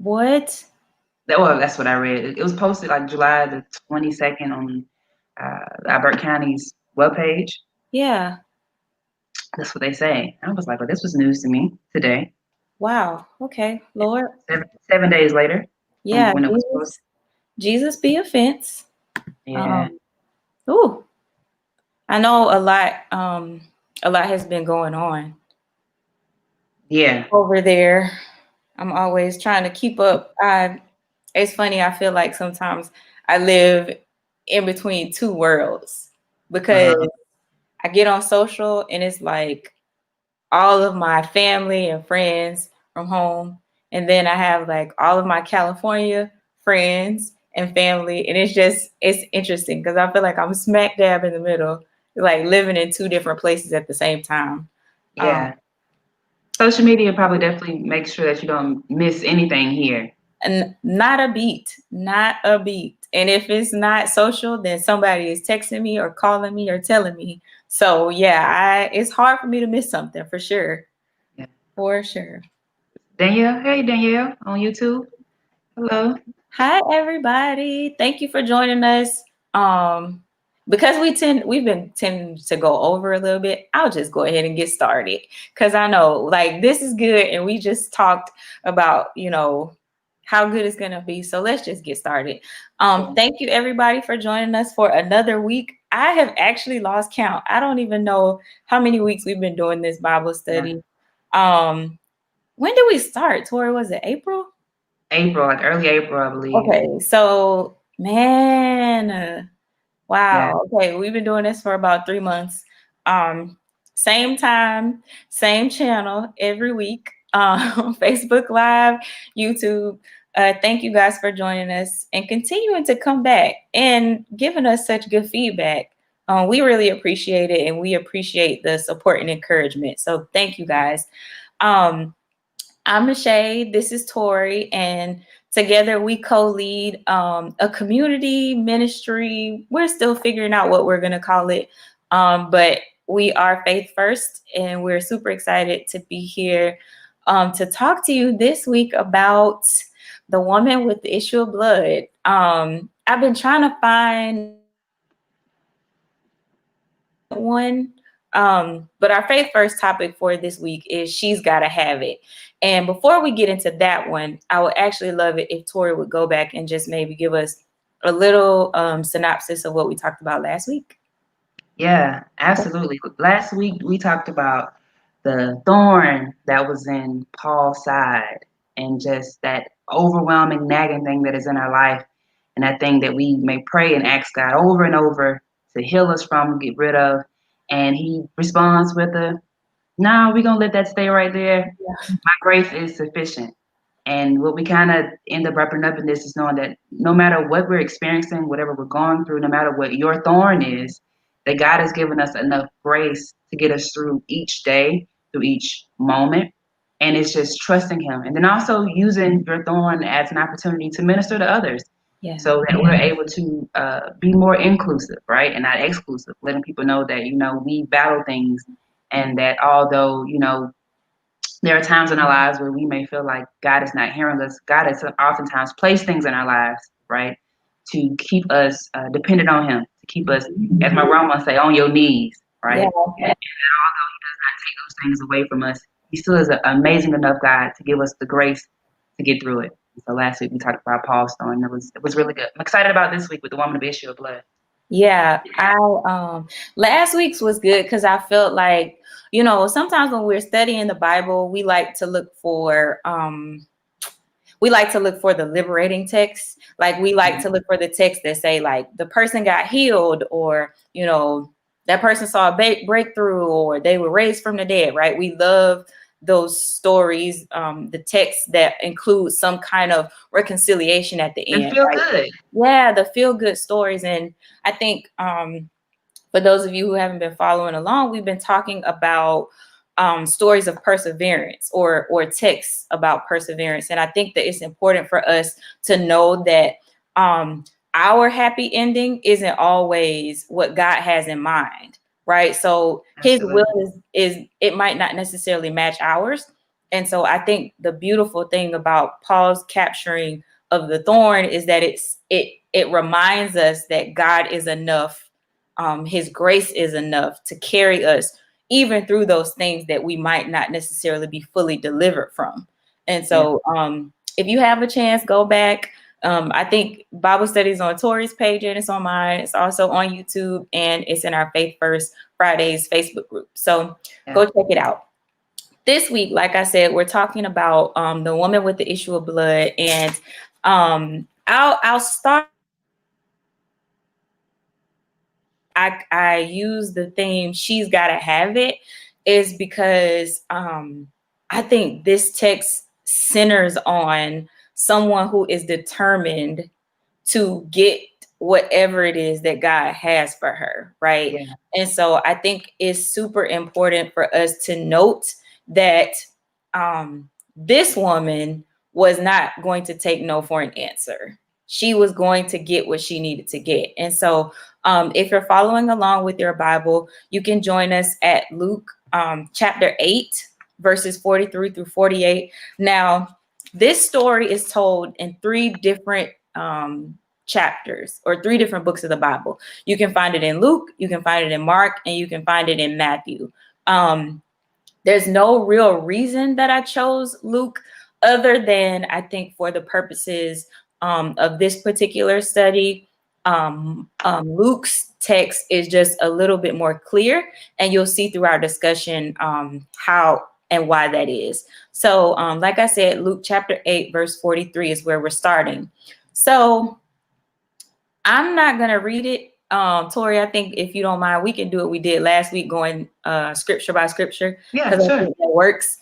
What? Well, that's what I read. It was posted like July the 22nd on Alberta County's webpage. Yeah. That's what they say. I was like, well, this was news to me today. Wow. Okay, Lord. 7 days later from Yeah, when it was posted. Jesus be offense. Yeah, Um, ooh, I know a lot has been going on yeah, over there. I'm always trying to keep up. It's funny, I feel like sometimes I live in between two worlds because uh, I get on social and it's like all of my family and friends from home. And then I have like all of my California friends and family. And it's interesting because I feel like I'm smack dab in the middle, like living in two different places at the same time. Um, yeah. Social media probably definitely makes sure that you don't miss anything here. and not a beat, not a beat. And if it's not social, then somebody is texting me or calling me or telling me. So yeah, it's hard for me to miss something for sure. Yeah. For sure. Danielle, hey Danielle on YouTube. Hello. Hi everybody. Thank you for joining us. Um because we've been tending to go over a little bit, I'll just go ahead and get started cuz I know like this is good and we just talked about, how good it's going to be. So let's just get started. Yeah. Thank you everybody for joining us for another week. I have actually lost count. I don't even know how many weeks we've been doing this Bible Yeah. study. Um when did we start? Tori, was it April? April, like early April, I believe. Okay, so man, Yeah. wow. Okay, we've been doing this for about 3 months. Um, Same time, same channel every week. Facebook Live, YouTube. Thank you guys for joining us and continuing to come back and giving us such good feedback. We really appreciate it, and we appreciate the support and encouragement. So thank you guys. Um, I'm Michelle. This is Tori, and together we co-lead a community ministry. We're still figuring out what we're going to call it, but we are Faith First, and we're super excited to be here to talk to you this week about the woman with the issue of blood. I've been trying to find one. But our faith first topic for this week is she's gotta have it. And before we get into that one, I would actually love it if Tori would go back and just maybe give us a little synopsis of what we talked about last week. Yeah, absolutely. Last week we talked about the thorn that was in Paul's side and just that overwhelming nagging thing that is in our life and that thing that we may pray and ask God over and over to heal us from, get rid of. And he responds with a, no, we're gonna let that stay right there. My grace is sufficient. And what we kind of end up wrapping up in this is knowing that no matter what we're experiencing, whatever we're going through, no matter what your thorn is, that God has given us enough grace to get us through each day, through each moment. And it's just trusting Him. And then also using your thorn as an opportunity to minister to others Yeah. so that we're able to be more inclusive, right? And not exclusive, letting people know that, we battle things and that although, there are times in our lives where we may feel like God is not hearing us. God has oftentimes placed things in our lives, right, to keep us dependent on Him, to keep us, as my grandma say, on your knees, Yeah. right? And although He does not take those things away from us, He still is an amazing enough God to give us the grace to get through it. So last week we talked about Paul's stone. It was really good. I'm excited about this week with the woman of issue of blood. Yeah, I last week's was good because I felt like, sometimes when we're studying the Bible, we like to look for the liberating text. Like we like to look for the text that say like the person got healed or, that person saw a breakthrough or they were raised from the dead, right? We love those stories, the text that includes some kind of reconciliation at the And end, feel right? good. Yeah, the feel good stories. And I think for those of you who haven't been following along, we've been talking about stories of perseverance or texts about perseverance. And I think that it's important for us to know that our happy ending isn't always what God has in mind, right? So his will Absolutely. is it might not necessarily match ours. And so I think the beautiful thing about Paul's capturing of the thorn is that it reminds us that God is enough. His grace is enough to carry us even through those things that we might not necessarily be fully delivered from. And Yeah. so if you have a chance, go back. I think Bible studies on Tori's page and it's on mine. It's also on YouTube and it's in our Faith First Fridays Facebook group. So Yeah. go check it out. This week, like I said, we're talking about the woman with the issue of blood, and I'll start. I use the theme "She's Gotta Have It" is because I think this text centers on someone who is determined to get whatever it is that God has for her, right? Yeah. And so I think it's super important for us to note that this woman was not going to take no for an answer. She was going to get what she needed to get. And so if you're following along with your Bible, you can join us at Luke chapter 8, verses 43 through 48. Now, this story is told in three different chapters or three different books of the Bible. You can find it in Luke, you can find it in Mark, and you can find it in Matthew. There's no real reason that I chose Luke other than I think for the purposes of this particular study, Luke's text is just a little bit more clear, and you'll see through our discussion how and why that is. So, like I said, Luke chapter 8, verse 43 is where we're starting. So I'm not going to read it. Tori, I think if you don't mind, we can do what we did last week, going scripture by scripture, Yeah, because I sure. think that works.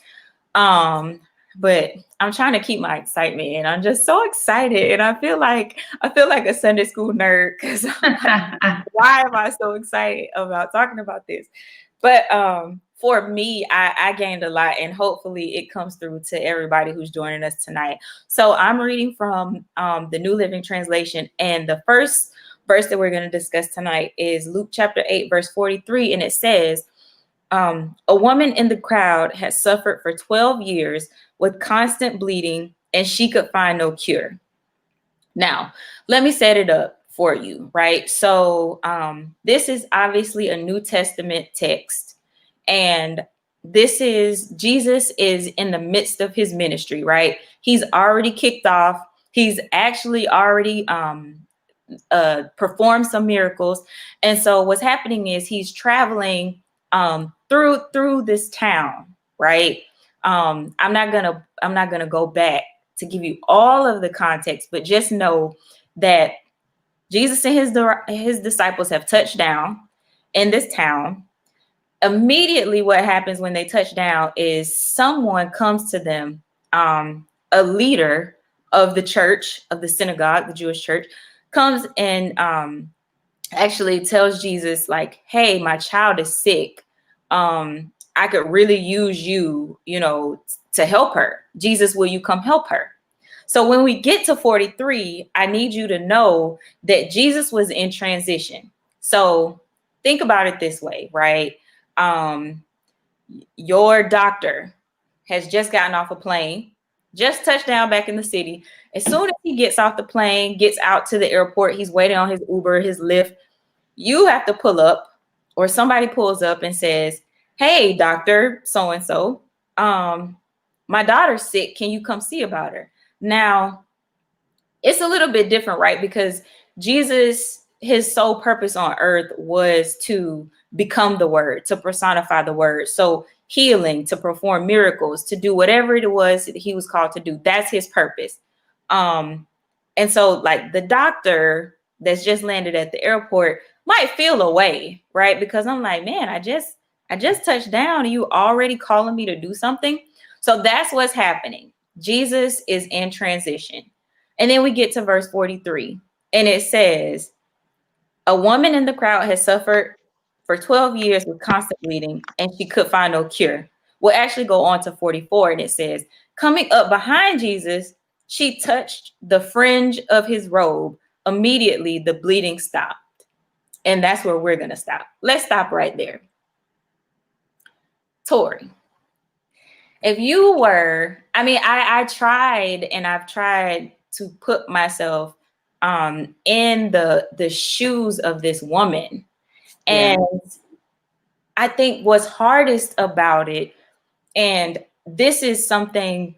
But I'm trying to keep my excitement in. I'm just so excited, and I feel like a Sunday school nerd because why am I so excited about talking about this? But for me, I gained a lot, and hopefully it comes through to everybody who's joining us tonight. So I'm reading from the New Living Translation, and the first verse that we're going to discuss tonight is Luke chapter 8, verse 43, and it says, a woman in the crowd had suffered for 12 years with constant bleeding, and she could find no cure. Now, let me set it up for you, right? So, this is obviously a New Testament text, and this is Jesus is in the midst of his ministry, right? He's already kicked off. He's actually already performed some miracles, and so what's happening is he's traveling through this town, right? I'm not gonna go back to give you all of the context, but just know that Jesus and his disciples have touched down in this town. Immediately, what happens when they touch down is someone comes to them, a leader of the church, of the synagogue, the Jewish church, comes and actually tells Jesus, like, hey, my child is sick. I could really use you, to help her. Jesus, will you come help her? So when we get to 43, I need you to know that Jesus was in transition. So think about it this way, right? Um, your doctor has just gotten off a plane, just touched down back in the city. As soon as he gets off the plane, gets out to the airport, he's waiting on his Uber, his Lyft. You have to pull up, or somebody pulls up and says, hey, doctor so-and-so, my daughter's sick. Can you come see about her? Now, it's a little bit different, right? Because Jesus, his sole purpose on earth was to become the word, to personify the word. So healing, to perform miracles, to do whatever it was that he was called to do. That's his purpose. Um, and so like the doctor that's just landed at the airport might feel away, right? Because I'm like, man, I just touched down and you already calling me to do something. So that's what's happening. Jesus is in transition. And then we get to verse 43, and it says, a woman in the crowd has suffered for 12 years with constant bleeding, and she could find no cure. We'll actually go on to 44, and it says, coming up behind Jesus, she touched the fringe of his robe. Immediately, the bleeding stopped. And that's where we're going to stop. Let's stop right there. Tori, if you were, I mean, I tried, and I've tried to put myself in the shoes of this woman. Yeah. And I think what's hardest about it, and this is something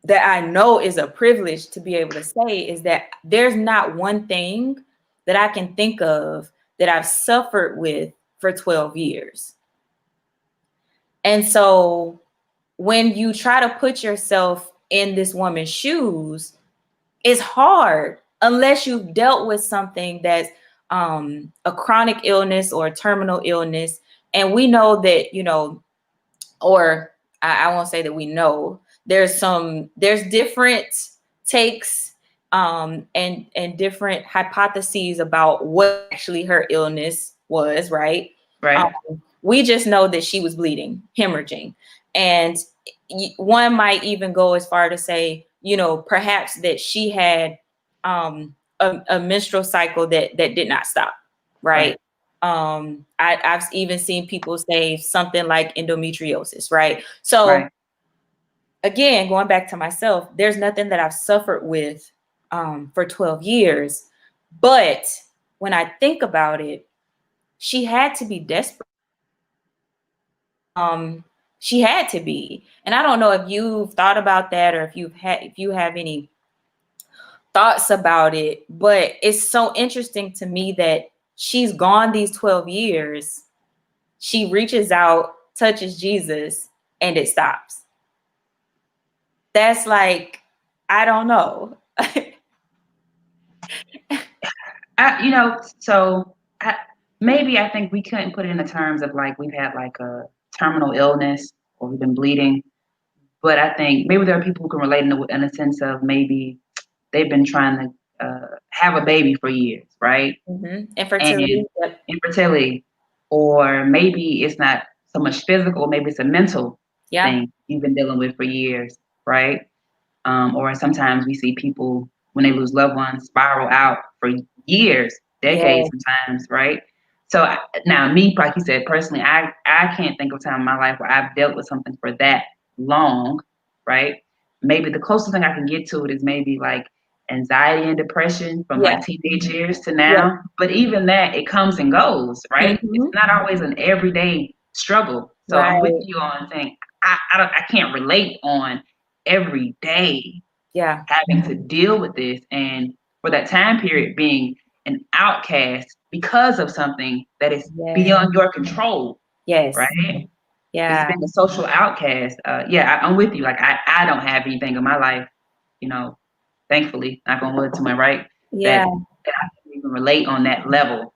that I know is a privilege to be able to say, is that there's not one thing that I can think of that I've suffered with for 12 years. And so when you try to put yourself in this woman's shoes, it's hard unless you've dealt with something that's a chronic illness or a terminal illness. And we know that, or I won't say that we know, there's different takes and different hypotheses about what actually her illness was, right? Right. We just know that she was bleeding, hemorrhaging. And one might even go as far to say, perhaps that she had a menstrual cycle that did not stop, Right. right? I've even seen people say something like endometriosis, right? So Right. again, going back to myself, there's nothing that I've suffered with for 12 years. But when I think about it, she had to be desperate. Um, she had to be. And I don't know if you've thought about that, or if you have any thoughts about it, but it's so interesting to me that she's gone these 12 years. She reaches out, touches Jesus, and it stops. That's like, I don't know. So maybe I think we couldn't put it in the terms of like we've had like a terminal illness or we've been bleeding, but I think maybe there are people who can relate in a sense of maybe they've been trying to have a baby for years, right? Infertility. And infertility, or maybe it's not so much physical, maybe it's a mental Yeah. thing you've been dealing with for years, right? Or sometimes we see people when they lose loved ones spiral out for years, Yeah. decades sometimes, right? So now me, like you said, personally, I can't think of a time in my life where I've dealt with something for that long, right? Maybe the closest thing I can get to it is maybe like anxiety and depression from Yeah. like teenage years to Yeah. now. But even that, it comes and goes, right? It's Hmm. not always an everyday struggle. So I'm with Right. you on saying I can't relate on every day Yeah. having to deal with this, and for that time period being an outcast because of something that is Yeah. beyond your control, Yes. right? Just Yeah. being a social outcast. Yeah, I'm with you. Like I don't have anything in my life, you know, thankfully, knock on wood to my right, Yeah. that I can even relate on that level.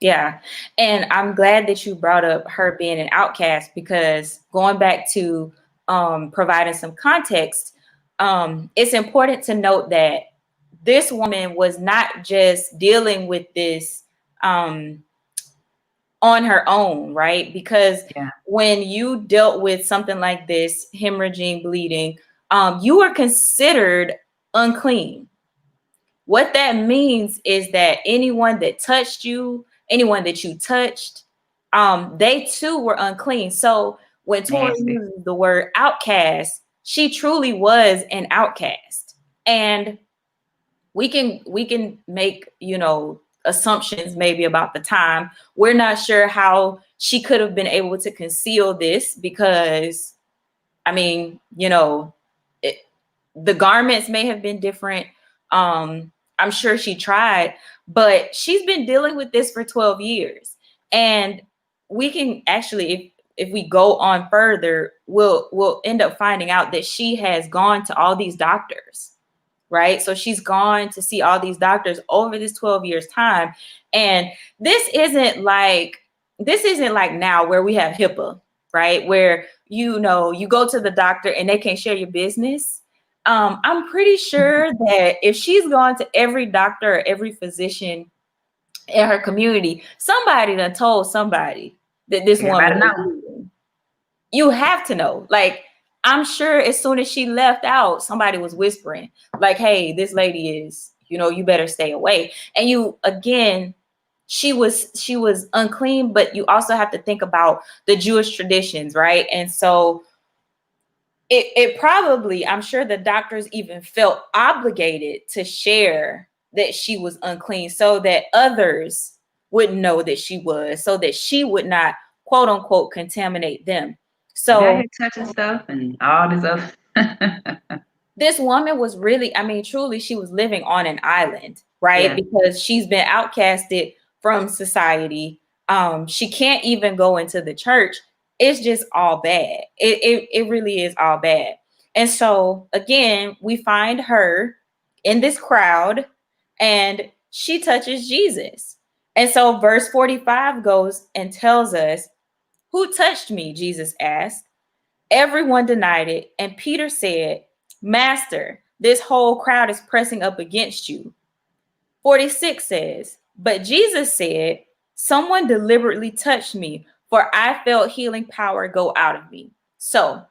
Yeah. And I'm glad that you brought up her being an outcast, because going back to providing some context, it's important to note that this woman was not just dealing with this um, on her own, right? Because Yeah, when you dealt with something like this, hemorrhaging, bleeding, you are considered unclean. What that means is that anyone that touched you, anyone that you touched, they too were unclean. So when Tori nasty. uses the word outcast, she truly was an outcast. And we can make, assumptions maybe about the time. We're not sure how she could have been able to conceal this, because I mean, it, the garments may have been different. I'm sure she tried, but she's been dealing with this for 12 years. And we can actually, if we go on further, we'll end up finding out that she has gone to all these doctors, right? So she's gone to see all these doctors over this 12 years time. And this isn't like now where we have HIPAA, right? Where you go to the doctor and they can't share your business. I'm pretty sure that if she's gone to every doctor or every physician in her community, somebody done told somebody that this woman Everybody was know. bleeding. You have to know. Like, I'm sure as soon as she left out, somebody was whispering, like, hey, this lady is, you better stay away. And she was unclean, but you also have to think about the Jewish traditions, right? And so it probably, I'm sure the doctors even felt obligated to share that she was unclean so that others wouldn't know that she was, so that she would not, quote unquote, contaminate them. You got So here touching stuff and all this other. this woman was really, I mean, truly, she was living on an island, right? Yeah. Because she's been outcasted from society. She can't even go into the church. It's just all bad. It really is all bad. And so again, we find her in this crowd and she touches Jesus. And so verse 45 goes and tells us, "Who touched me?" Jesus asked. Everyone denied it, and Peter said, "Master, this whole crowd is pressing up against you." 46 says, "But Jesus said, someone deliberately touched me, for I felt healing power go out of me." So,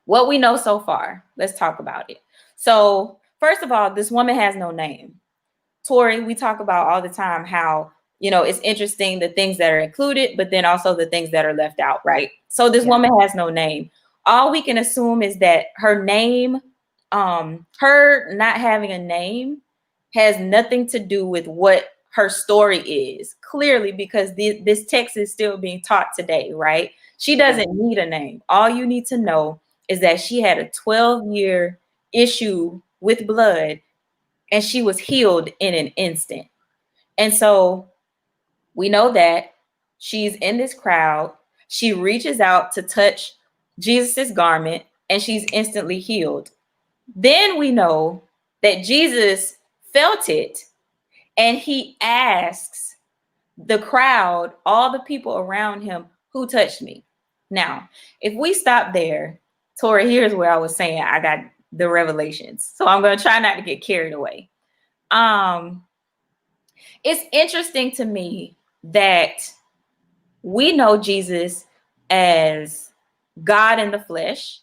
what we know so far, let's talk about it. So, first of all, this woman has no name. Tori, we talk about all the time how, it's interesting the things that are included, but then also the things that are left out, right? So this woman has no name. All we can assume is that her name, her not having a name has nothing to do with what her story is, clearly, because this text is still being taught today, right? She doesn't need a name. All you need to know is that she had a 12-year issue with blood and she was healed in an instant. And so we know that she's in this crowd. She reaches out to touch Jesus's garment and she's instantly healed. Then we know that Jesus felt it and he asks the crowd, all the people around him, "Who touched me?" Now, if we stop there, Tori, here's where I was saying I got the revelations. So I'm going to try not to get carried away. It's interesting to me that we know Jesus as God in the flesh,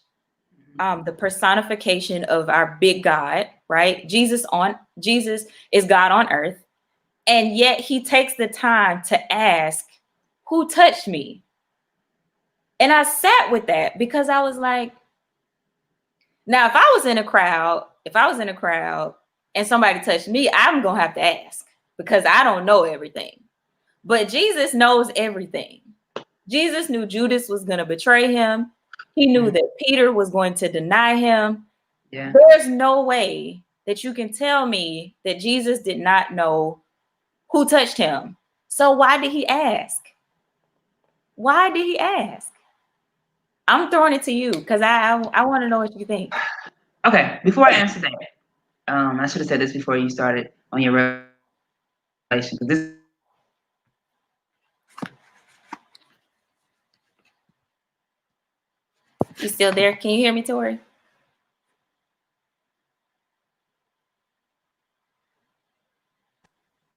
the personification of our big God, right? Jesus is God on earth, and yet he takes the time to ask, "Who touched me?" And I sat with that because I was like, now if I was in a crowd and somebody touched me, I'm gonna have to ask because I don't know everything. But Jesus knows everything. Jesus knew Judas was going to betray him. He knew that Peter was going to deny him. Yeah. There's no way that you can tell me that Jesus did not know who touched him. So why did he ask? Why did he ask? I'm throwing it to you because I want to know what you think. Okay. Before I answer that, I should have said this before you started on your revelation. Because this You still there? Can you hear me, Tori?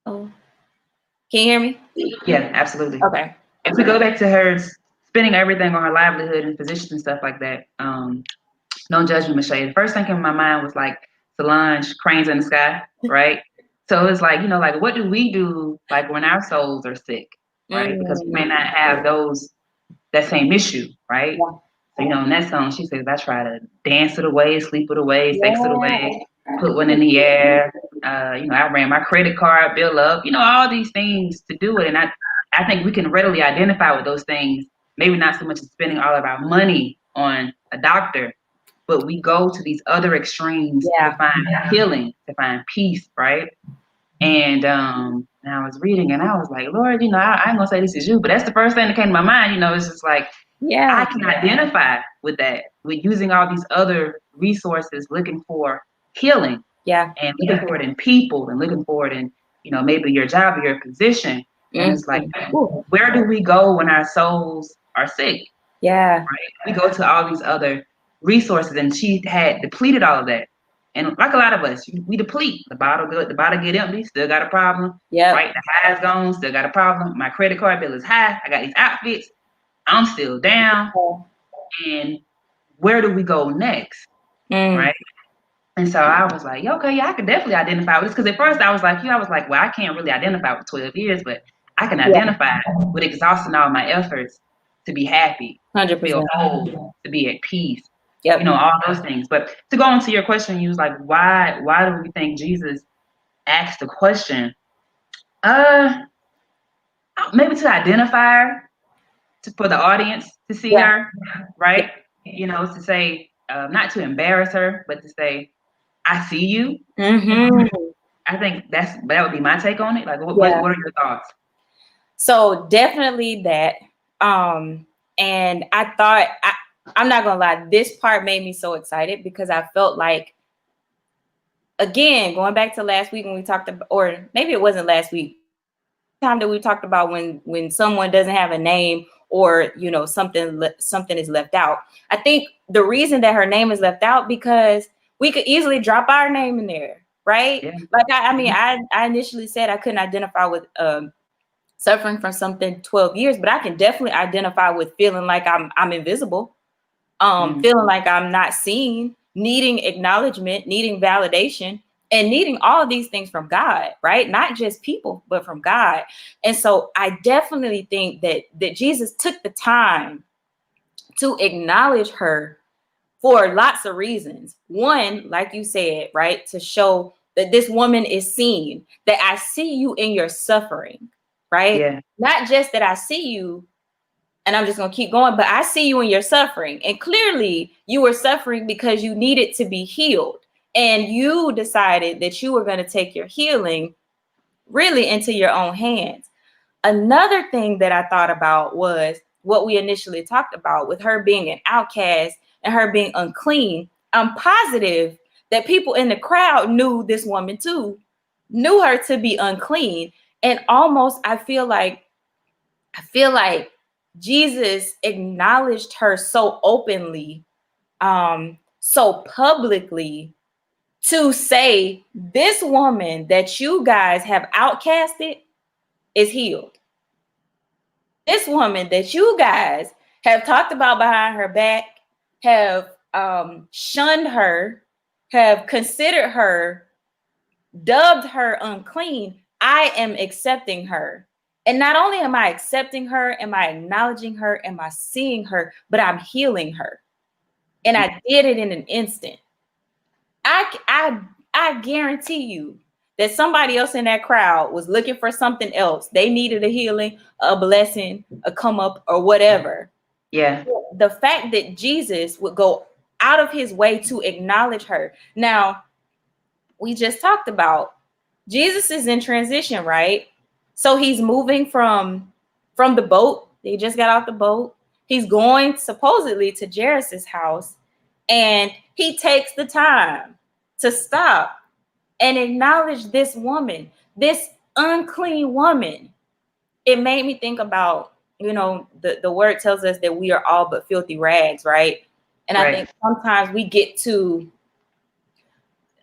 Oh, can you hear me? yeah, absolutely. Okay. If we go back to her spending everything on her livelihood and position and stuff like that, no judgment, Michelle. The first thing in my mind was like Solange, cranes in the sky, right? So it's like, like what do we do like when our souls are sick, right? Because we may not have that same issue, right? Yeah. So, in that song, she says, I try to dance it away, sleep it away, sex it away, put one in the air. I ran my credit card bill up, all these things to do it. And I think we can readily identify with those things, maybe not so much as spending all of our money on a doctor, but we go to these other extremes to find healing, to find peace, right? And I was reading and I was like, Lord, I ain't gonna say this is you, but that's the first thing that came to my mind. It's just like, I can identify with that, with using all these other resources, looking for healing, and looking for it in people, and looking for it in, maybe your job or your position. And it's like, where do we go when our souls are sick? Yeah. Right? We go to all these other resources, and she had depleted all of that. And like a lot of us, we deplete. The bottle get empty, still got a problem. Yeah. Right? The high's gone, still got a problem. My credit card bill is high. I got these outfits. I'm still down. And where do we go next? Right? And so I was like, okay, yeah, I could definitely identify with this. Because at first I was like, well, I can't really identify with 12 years, but I can identify with exhausting all my efforts to be happy, to feel 100%. whole, to be at peace. Yep. all those things. But to go into your question, you was like, why do we think Jesus asked the question? Uh, Maybe to identify her, for the audience to see Yeah. her, Yeah. right? To say, not to embarrass her, but to say, I see you. Mm-hmm. I think that would be my take on it. Like, Yeah. what are your thoughts? So definitely that. And I'm not gonna lie, this part made me so excited because I felt like, again, going back to last week when we talked about, or maybe it wasn't last week, anytime that we talked about when someone doesn't have a name, or something is left out. I think the reason that her name is left out, because we could easily drop our name in there, right? Yeah. Like I mean, I initially said I couldn't identify with suffering from something 12 years, but I can definitely identify with feeling like I'm invisible, Mm, feeling like I'm not seen, needing acknowledgement, needing validation, and needing all of these things from God, right? Not just people, but from God. And so I definitely think that Jesus took the time to acknowledge her for lots of reasons. One, like you said, right, to show that this woman is seen, that I see you in your suffering, right? yeah. Not just that I see you and I'm just going to keep going, but I see you in your suffering. And clearly you were suffering because you needed to be healed. And you decided that you were going to take your healing really into your own hands. Another thing that I thought about was what we initially talked about with her being an outcast and her being unclean. I'm positive that people in the crowd knew this woman too, knew her to be unclean. And almost I feel like Jesus acknowledged her so openly, so publicly, to say, this woman that you guys have outcasted is healed. This woman that you guys have talked about behind her back, have shunned her, have considered her, dubbed her unclean, I am accepting her. And not only am I accepting her, am I acknowledging her, am I seeing her, but I'm healing her. And I did it in an instant. I guarantee you that somebody else in that crowd was looking for something else. They needed a healing, a blessing, a come up, or whatever. Yeah. The fact that Jesus would go out of his way to acknowledge her. Now, we just talked about Jesus is in transition, right? So he's moving from the boat. They just got off the boat. He's going supposedly to Jairus's house, and he takes the time to stop and acknowledge this woman, this unclean woman. It made me think about, the word tells us that we are all but filthy rags, right? And I Right. think sometimes we get to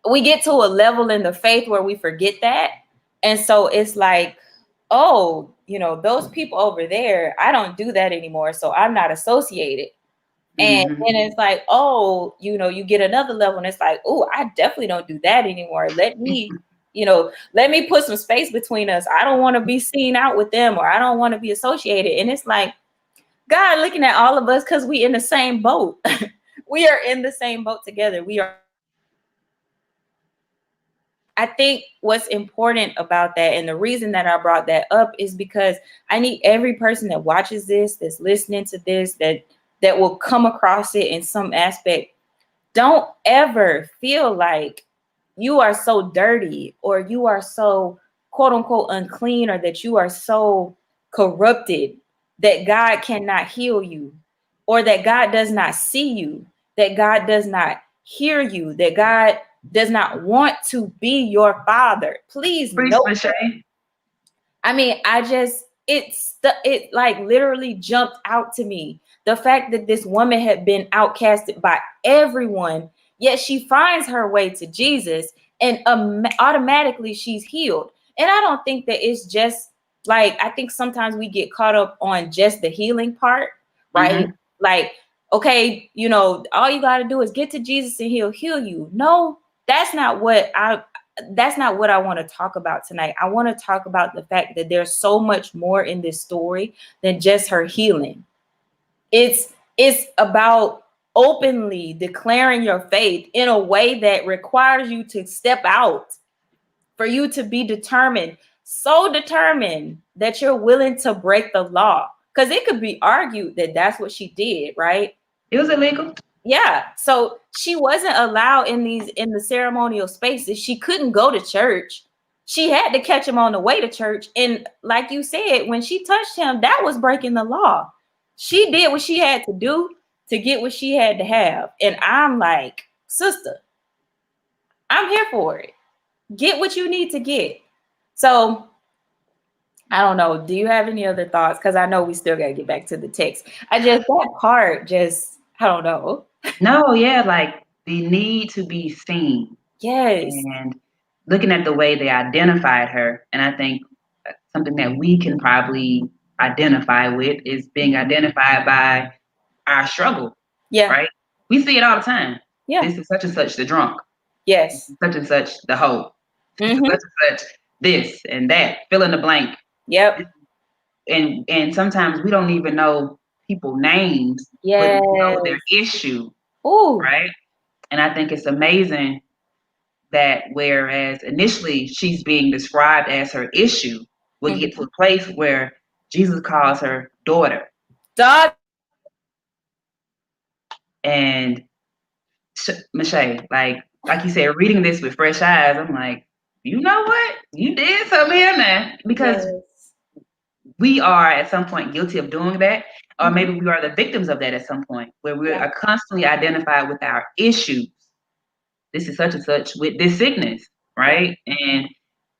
a level in the faith where we forget that. And so it's like, oh, those people over there, I don't do that anymore. So I'm not associated. And Hmm. then it's like, oh, you get another level and it's like, oh, I definitely don't do that anymore. Let me put some space between us. I don't want to be seen out with them, or I don't want to be associated. And it's like, God looking at all of us because we in the same boat. We are in the same boat together. We are. I think what's important about that, and the reason that I brought that up, is because I need every person that watches this, that's listening to this, that will come across it in some aspect. Don't ever feel like you are so dirty, or you are so quote unquote unclean, or that you are so corrupted that God cannot heal you, or that God does not see you, that God does not hear you, that God does not want to be your father. Please Preach, know. Lachey. I mean, it like literally jumped out to me. The fact that this woman had been outcasted by everyone, yet she finds her way to Jesus, and automatically she's healed. And I don't think that it's just like, I think sometimes we get caught up on just the healing part, right? Hmm. Like, okay, all you got to do is get to Jesus and he'll heal you. No, that's not what I want to talk about tonight. I want to talk about the fact that there's so much more in this story than just her healing. It's about openly declaring your faith in a way that requires you to step out, for you to be determined, so determined that you're willing to break the law. Because it could be argued that that's what she did, right? It was illegal. Yeah. So she wasn't allowed in the ceremonial spaces. She couldn't go to church. She had to catch him on the way to church. And like you said, when she touched him, that was breaking the law. She did what she had to do to get what she had to have. And I'm like, sister, I'm here for it. Get what you need to get. So I don't know. Do you have any other thoughts? Because I know we still got to get back to the text. That part just, I don't know. No, yeah, like the need to be seen Yes. and looking at the way they identified her. And I think something that we can probably identify with is being identified by our struggle, Yeah. right? We see it all the time. Yeah. This is such and such the drunk, Yes. such and such the hoe, such Mm-hmm. and such this and that, fill in the blank. Yep. And sometimes we don't even know people names, but we know their Yes. issue, Ooh. right? And I think it's amazing that whereas initially she's being described as her issue, we get Mm-hmm. to a place where Jesus calls her daughter. Dog. And Michelle, like you said, reading this with fresh eyes, I'm like, you know what? You did something here, man. Because Yes. we are at some point guilty of doing that, or Mm-hmm. maybe we are the victims of that at some point, where we Yeah. are constantly identified with our issues. This is such and such with this sickness, Yeah. right? And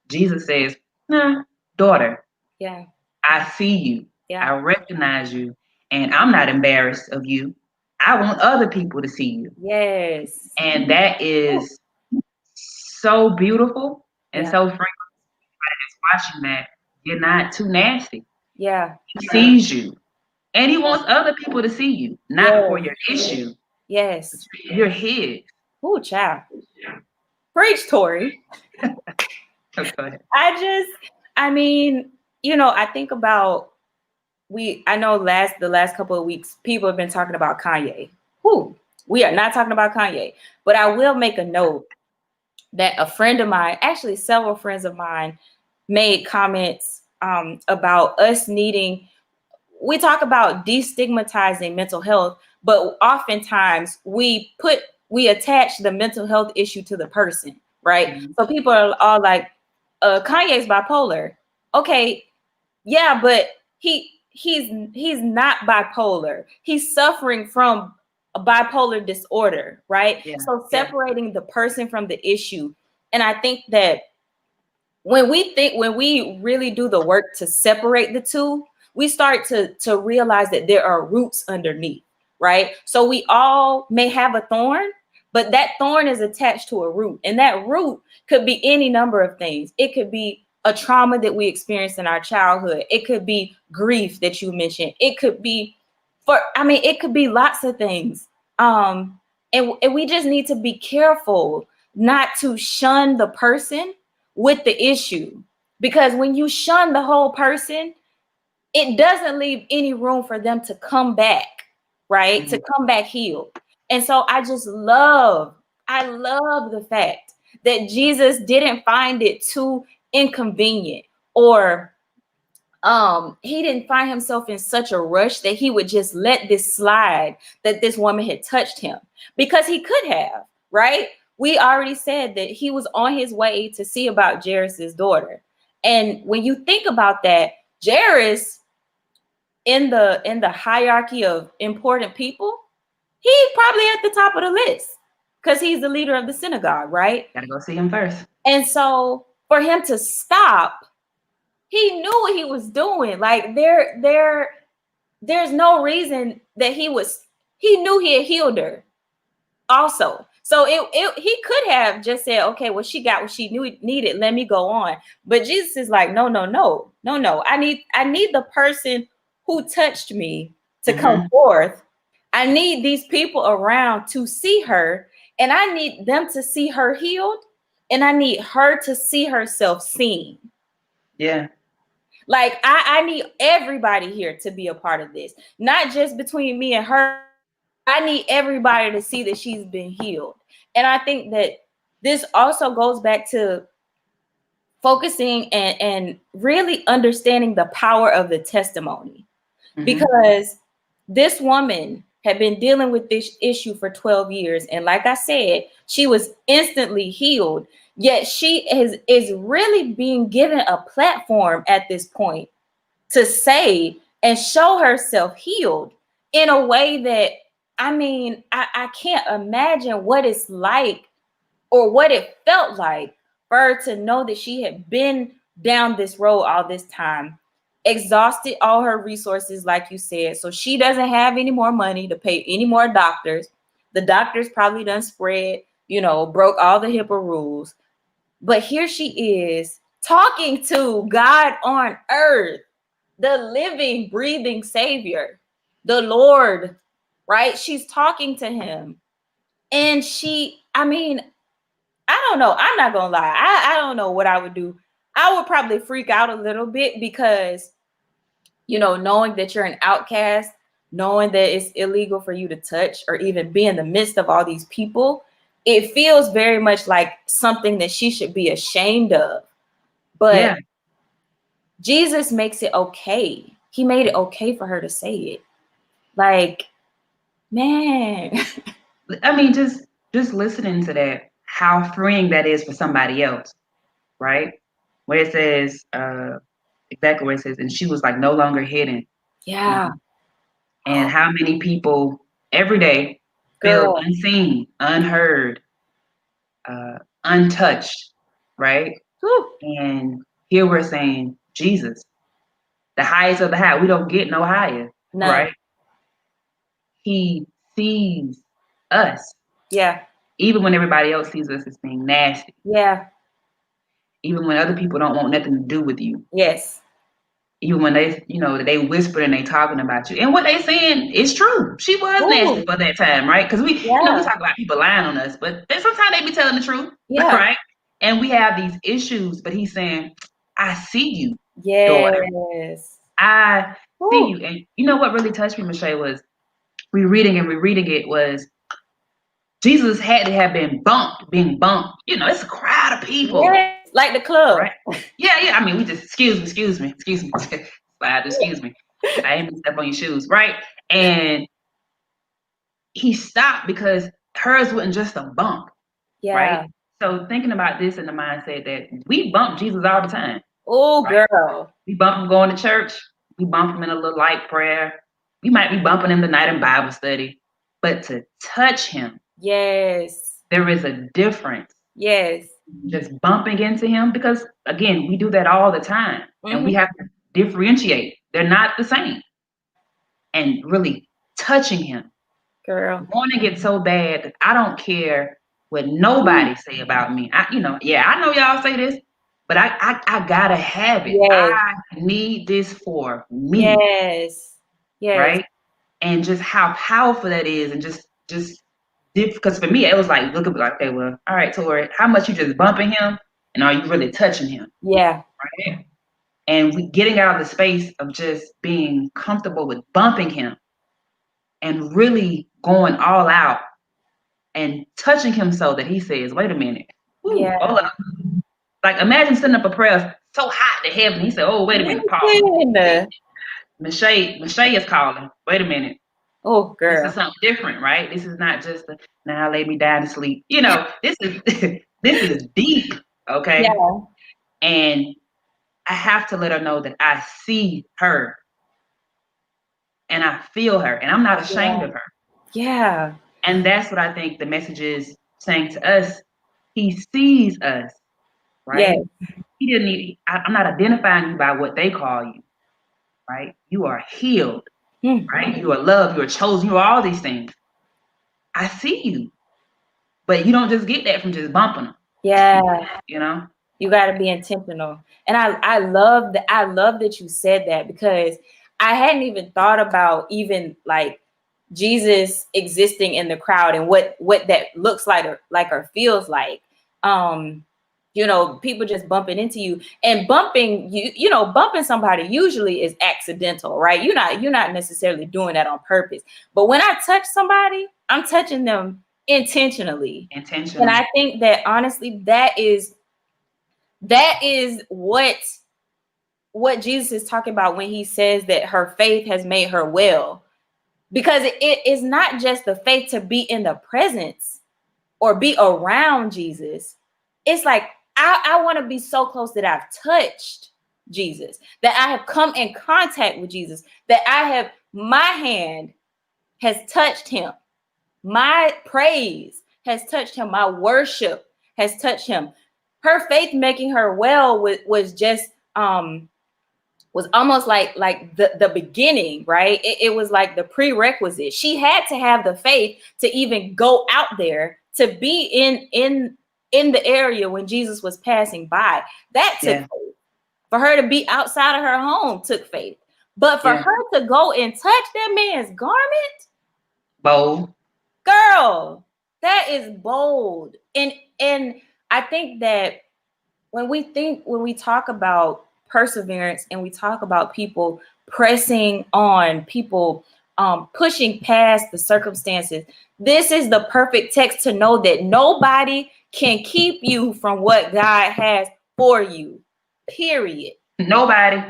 Jesus says, nah, daughter, Yeah. I see you. Yeah. I recognize you. And I'm not embarrassed of you. I want other people to see you. Yes. And that Ooh. is so beautiful and Yeah. so freeing is watching that you're not too nasty. Yeah. He sees you. And he wants other people to see you, not for Yes. your issue. Yes. You're his. Ooh, child. Preach, Tori. Go ahead. I mean, I think about I know the last couple of weeks, people have been talking about Kanye. Who we are not talking about Kanye, but I will make a note that a friend of mine, actually several friends of mine, made comments about us needing. We talk about destigmatizing mental health, but oftentimes we attach the mental health issue to the person, right? Mhm. So people are all like, Kanye's bipolar. Okay, yeah, but he's not bipolar. He's suffering from a bipolar disorder, right? Yeah, So yeah. separating the person from the issue. And I think that when we really do the work to separate the two, we start to realize that there are roots underneath, right? So we all may have a thorn, but that thorn is attached to a root, and that root could be any number of things. It could be a trauma that we experienced in our childhood. It could be grief that you mentioned. It could be it could be lots of things. And we just need to be careful not to shun the person with the issue, because when you shun the whole person, it doesn't leave any room for them to come back, right? To Mhm. come back healed. And so I love the fact that Jesus didn't find it too inconvenient, or he didn't find himself in such a rush that he would just let this slide, that this woman had touched him, because he could have, right? We already said that he was on his way to see about Jairus's daughter. And when you think about that, Jairus, in the hierarchy of important people, he's probably at the top of the list because he's the leader of the synagogue, right? Gotta go see him first. And so for him to stop, he knew what he was doing. Like there's no reason that he knew he had healed her also. So he could have just said, okay, well, she got what she needed. Let me go on. But Jesus is like, no, no, no, no, no. I need the person who touched me to come Hmm. forth. I need these people around to see her, and I need them to see her healed, and I need her to see herself seen. Yeah. Like I need everybody here to be a part of this, not just between me and her, I need everybody to see that she's been healed. And I think that this also goes back to focusing and really understanding the power of the testimony. Mm-hmm. Because this woman had been dealing with this issue for 12 years. And like I said, she was instantly healed. Yet she is really being given a platform at this point to say and show herself healed in a way that, I mean, I can't imagine what it's like or what it felt like for her to know that she had been down this road all this time, exhausted all her resources, like you said. So she doesn't have any more money to pay any more doctors. The doctors probably done spread, broke all the HIPAA rules. But here she is talking to God on earth, the living, breathing Savior, the Lord, right? She's talking to him. And I mean, I don't know. I'm not gonna lie. I don't know what I would do. I would probably freak out a little bit because, knowing that you're an outcast, knowing that it's illegal for you to touch or even be in the midst of all these people, it feels very much like something that she should be ashamed of. But Yeah. Jesus makes it okay. He made it okay for her to say it. Like, man. I mean, just listening to that, how freeing that is for somebody else, right? Where it says, exactly where it says, and she was like no longer hidden. Yeah, And how many people every day feel girl. unseen, unheard, untouched, right? Whew. And here we're saying, Jesus, the highest of the high, we don't get no higher, None. right? He sees us, Yeah. even when everybody else sees us as being nasty, Yeah. even when other people don't want nothing to do with you, Yes. even when they whisper and they talking about you. And what they saying is true. She was nasty Ooh. for that time, right? Because we Yeah. talk about people lying on us, but then sometimes they be telling the truth, Yeah. right? And we have these issues, but he's saying, I see you, daughter. Yes. I see Ooh. you. And you know what really touched me, Michelle, was rereading it was Jesus had to have being bumped. It's a crowd of people, Yes. Like the club. right? Yeah, yeah. I mean, we just excuse me, excuse me. I didn't step on your shoes, right? And he stopped because hers wasn't just a bump, right? Yeah. So thinking about this in the mindset that we bump Jesus all the time, Oh, right? girl. We bump him going to church. We bump him in a little light prayer. We might be bumping him tonight in Bible study. But to touch him, Yes. there is a difference. Yes. Just bumping into him, because again, we do that all the time. And we Mm-hmm. have to differentiate. They're not the same. And really touching him. Girl. Wanting it so bad that I don't care what nobody say about me. I know y'all say this, but I gotta have it. Yes. I need this for me, Yes. Yes. right? And just how powerful that is, and just because for me it was like looking like, okay, well, all right, Tori, how much you just bumping him, and are you really touching him, Yeah. right? And we getting out of the space of just being comfortable with bumping him and really going all out and touching him so that he says, wait a minute, ooh, Yeah. hold up. Like imagine sending up a prayer so hot to heaven. He said, oh, wait a minute, pause. Listen. Michelle is calling. Wait a minute. Oh, This is girl. something different, right? This is not just now lay me down to sleep. This is this is deep, okay? Yeah. And I have to let her know that I see her and I feel her and I'm not ashamed Yeah. of her. Yeah. And that's what I think the message is saying to us. He sees us, Yes. right? He didn't need, I'm not identifying you by what they call you, right? You are healed, Hmm. right? You are loved, you are chosen, you are all these things. I see you, but you don't just get that from just bumping them, Yeah. you know? You got to be intentional. And I love that. I love that you said that, because I hadn't even thought about even like Jesus existing in the crowd and what that looks like or feels like. Um people just bumping into you, and bumping somebody usually is accidental, right? You're not necessarily doing that on purpose. But when I touch somebody, I'm touching them intentionally. And Intentional. I think that honestly, that is what Jesus is talking about when he says that her faith has made her well. Because it is not just the faith to be in the presence or be around Jesus. It's like, I want to be so close that I've touched Jesus, that I have come in contact with Jesus, that my hand has touched him. My praise has touched him. My worship has touched him. Her faith making her well was just, was almost like the beginning, right? It was like the prerequisite. She had to have the faith to even go out there, to be in the area when Jesus was passing by. That took faith. For her to be outside of her home took faith. But for her to go and touch that man's garment, bold, girl, that is bold. And I think that when we talk about perseverance, and we talk about people pressing on, people pushing past the circumstances, this is the perfect text to know that nobody can keep you from what God has for you, period. nobody.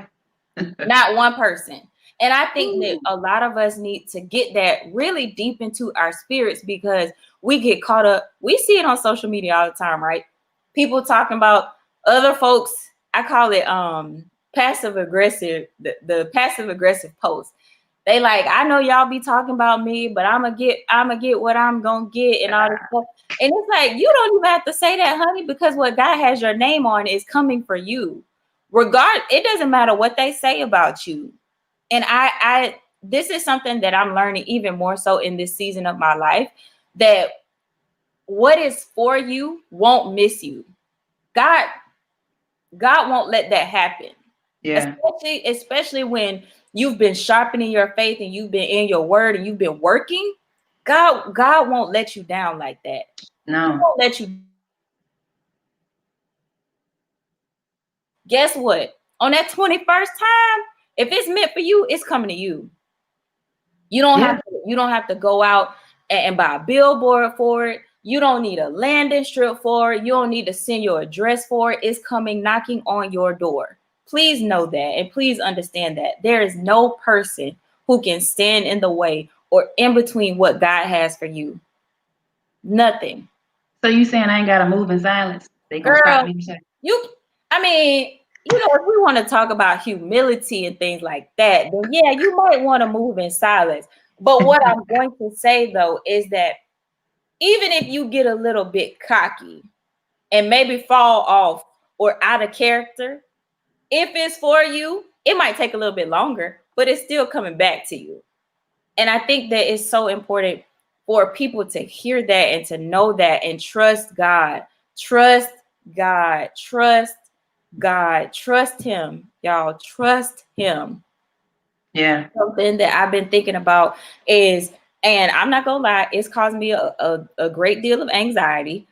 Not one person. And I think that a lot of us need to get that really deep into our spirits, because we get caught up. We see it on social media all the time, right? People talking about other folks. I call it passive aggressive, the passive aggressive post. They like, I know y'all be talking about me, but I'm gonna get what I'm gonna get and all this stuff. And it's like, you don't even have to say that, honey, because what God has your name on is coming for you. It doesn't matter what they say about you. And I this is something that I'm learning even more so in this season of my life, that what is for you won't miss you. God won't let that happen. Yeah. Especially when you've been sharpening your faith and you've been in your word and you've been working. God won't let you down like that. He No. won't let you. Guess what? On that 21st time, if it's meant for you, it's coming to you. You don't have to go out and buy a billboard for it. You don't need a landing strip for it. You don't need to send your address for it. It's coming knocking on your door. Please know that, and please understand that there is no person who can stand in the way or in between what God has for you. Nothing. So you saying I ain't gotta move in silence? They gonna stop Girl, me? I mean, if we want to talk about humility and things like that, then yeah, you might want to move in silence. But what I'm going to say though is that even if you get a little bit cocky and maybe fall off or out of character, if it's for you, it might take a little bit longer, but it's still coming back to you. And I think that it's so important for people to hear that and to know that and trust God. Trust God. Trust God. Trust him. Y'all, trust him. Yeah. Something that I've been thinking about is, and I'm not gonna lie, it's caused me a great deal of anxiety.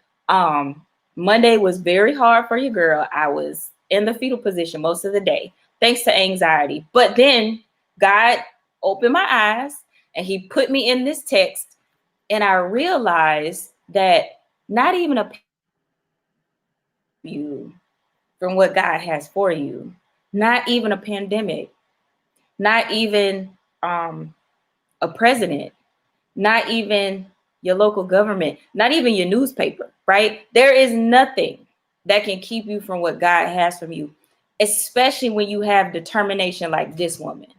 Monday was very hard for your girl. I was in the fetal position most of the day, thanks to anxiety. But then God opened my eyes and he put me in this text, and I realized that not even a you from what God has for you, not even a pandemic, not even a president, not even your local government, not even your newspaper, right? There is nothing that can keep you from what God has from you, especially when you have determination like this woman.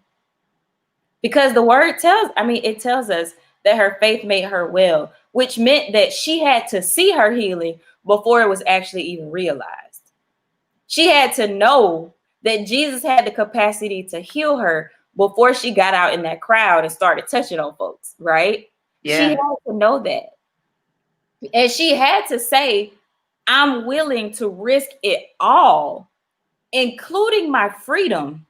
Because the word it tells us that her faith made her well, which meant that she had to see her healing before it was actually even realized. She had to know that Jesus had the capacity to heal her before she got out in that crowd and started touching on folks, right? She Yeah. had to know that. And she had to say, I'm willing to risk it all, including my freedom,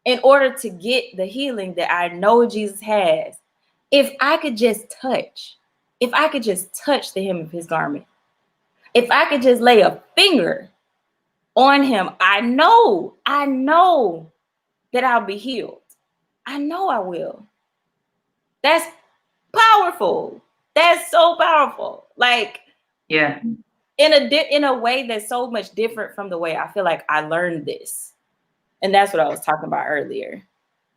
in order to get the healing that I know Jesus has. If I could just touch the hem of his garment, if I could just lay a finger on him, I know that I'll be healed. I know I will. That's powerful. That's so powerful. Like, Yeah. in a way that's so much different from the way I feel like I learned this. And that's what I was talking about earlier.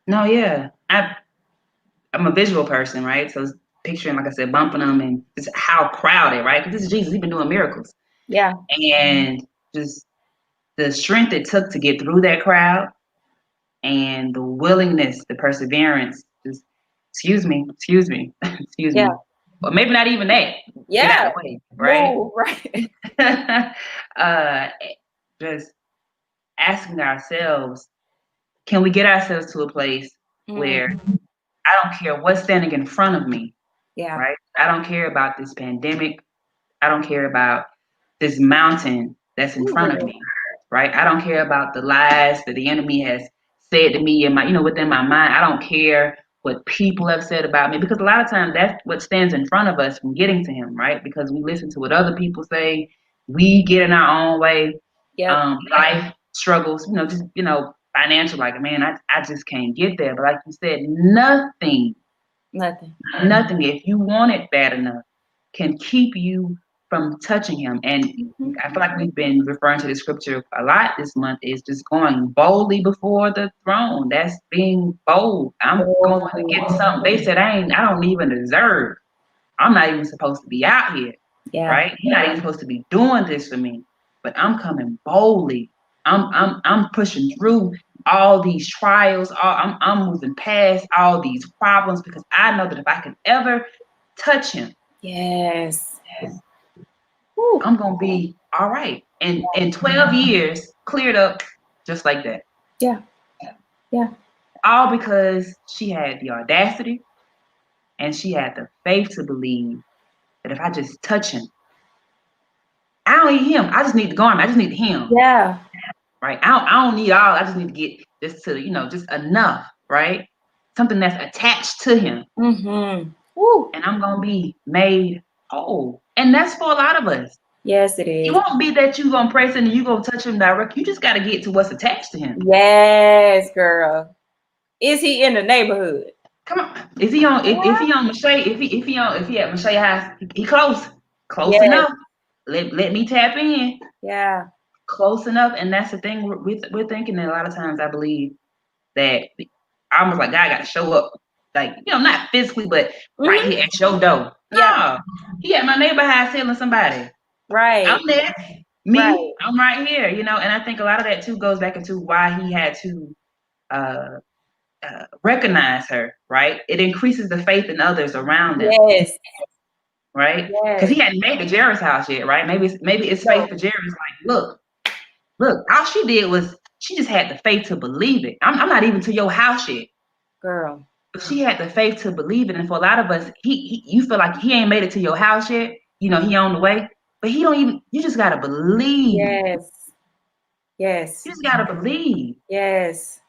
No, yeah. I'm a visual person, right? So picturing, like I said, bumping them and just how crowded, right? Because this is Jesus. He's been doing miracles. Yeah. And just the strength it took to get through that crowd and the willingness, the perseverance, just excuse me, excuse Yeah. me. Or maybe not even that. Get out Yeah. of the way, right? Move, right. uh, just asking ourselves, can we get ourselves to a place where Mm, I don't care what's standing in front of me, yeah. right? I don't care about this pandemic. I don't care about this mountain that's in Ooh, front of girl. me, right? I don't care about the lies that the enemy has said to me in my, within my mind. I don't care what people have said about me because a lot of times that's what stands in front of us from getting to him, right? Because we listen to what other people say, we get in our own way, Yep. life struggles, just financial. Like, man, I just can't get there. But like you said, Nothing. nothing, if you want it bad enough, can keep you from touching him. And Mm-hmm. I feel like we've been referring to the scripture a lot this month, is just going boldly before the throne. That's being bold. I'm going to get something they said I don't even deserve. I'm not even supposed to be out here, Yeah. right? You're not even supposed to be doing this for me. But I'm coming boldly. I'm pushing through all these trials. I'm moving past all these problems because I know that if I can ever touch him, Yes. Whew. I'm gonna be all right. And in 12 years, cleared up just like that. Yeah. Yeah. All because she had the audacity and she had the faith to believe that if I just touch him, I don't need him. I just need the garment. I just need him. Yeah. Right? I don't need all. I just need to get just to, just enough, right? Something that's attached to him. Mm-hmm. Woo. And I'm gonna be made whole. And that's for a lot of us. Yes, it It is. won't be that you gonna press him and you gonna touch him direct. You just gotta get to what's attached to him. Yes, girl. Is he in the neighborhood? Come on. Is he on if he on Michelle, if he at Michelle House, he close. Close Yes. enough. Let me tap in. Yeah. Close enough. And that's the thing we're thinking that a lot of times I believe that I almost like God got to show up, like not physically, but right Mm-hmm. here at your door. Yeah. No, he at my neighbor house healing somebody. Right. I'm there, me, Right. I'm right here. And I think a lot of that too goes back into why he had to uh, recognize her. Right, it increases the faith in others around them. Yes. Right, because Yes. he hadn't made the Jairus house yet. Right, maybe it's faith No, for Jairus. Like, look, all she did was she just had the faith to believe it. I'm not even to your house yet. girl. She had the faith to believe it, and for a lot of us, you feel like he ain't made it to your house yet. He on the way, but he don't even. You just gotta believe. Yes. You Yes. just gotta believe, Yes.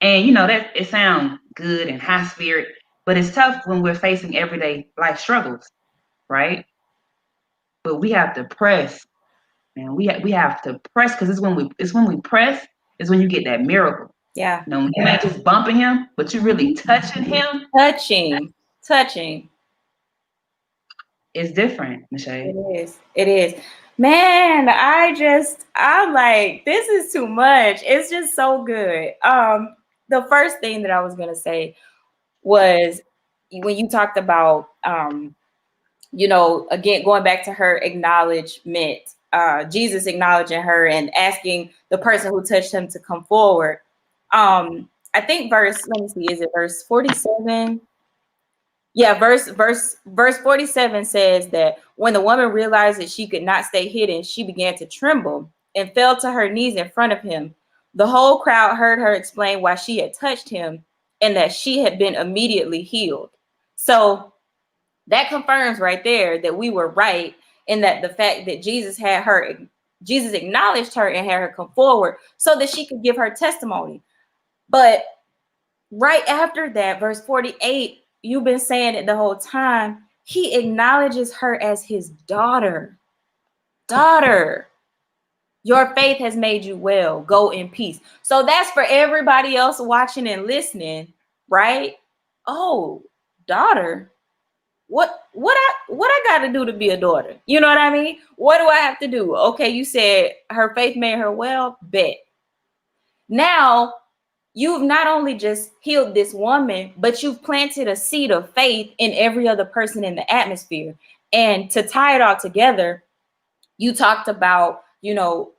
and that it sounds good and high spirit, but it's tough when we're facing everyday life struggles, right? But we have to press, man. We have to press because it's when we press is when you get that miracle. Yeah. When you're not just bumping him, but you really touching him. Touching. Touching. It's different, Michelle. It is. It is. Man, I'm like, this is too much. It's just so good. The first thing that I was gonna say was when you talked about again going back to her acknowledgement, Jesus acknowledging her and asking the person who touched him to come forward. I think let me see, is it verse 47? Yeah, verse 47 says that when the woman realized that she could not stay hidden, she began to tremble and fell to her knees in front of him. The whole crowd heard her explain why she had touched him and that she had been immediately healed. So that confirms right there that we were right in that the fact that Jesus acknowledged her and had her come forward so that she could give her testimony. But right after that, verse 48, you've been saying it the whole time. He acknowledges her as his daughter. Daughter. Your faith has made you well. Go in peace. So that's for everybody else watching and listening, right? Oh, daughter, what I got to do to be a daughter? You know what I mean? What do I have to do? Okay, you said her faith made her well. Bet. Now you've not only just healed this woman, but you've planted a seed of faith in every other person in the atmosphere. And to tie it all together, you talked about,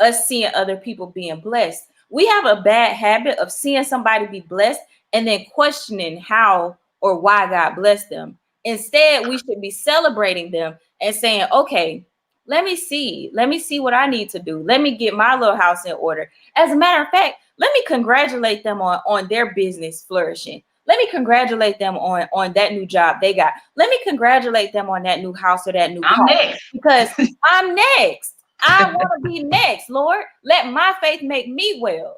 us seeing other people being blessed. We have a bad habit of seeing somebody be blessed and then questioning how or why God blessed them. Instead, we should be celebrating them and saying, okay, let me see what I need to do. Let me get my little house in order. As a matter of fact, let me congratulate them on their business flourishing. Let me congratulate them on that new job they got. Let me congratulate them on that new house or that new I'm car, next. because I'm next. I want to be next, Lord. Let my faith make me well.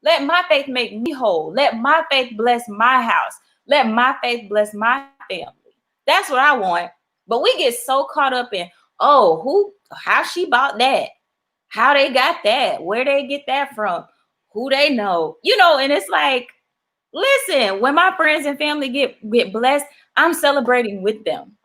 Let my faith make me whole. Let my faith bless my house. Let my faith bless my family. That's what I want. But we get so caught up in, oh, how she bought that, how they got that, where they get that from, who they know, and it's like, listen, when my friends and family get blessed, I'm celebrating with them.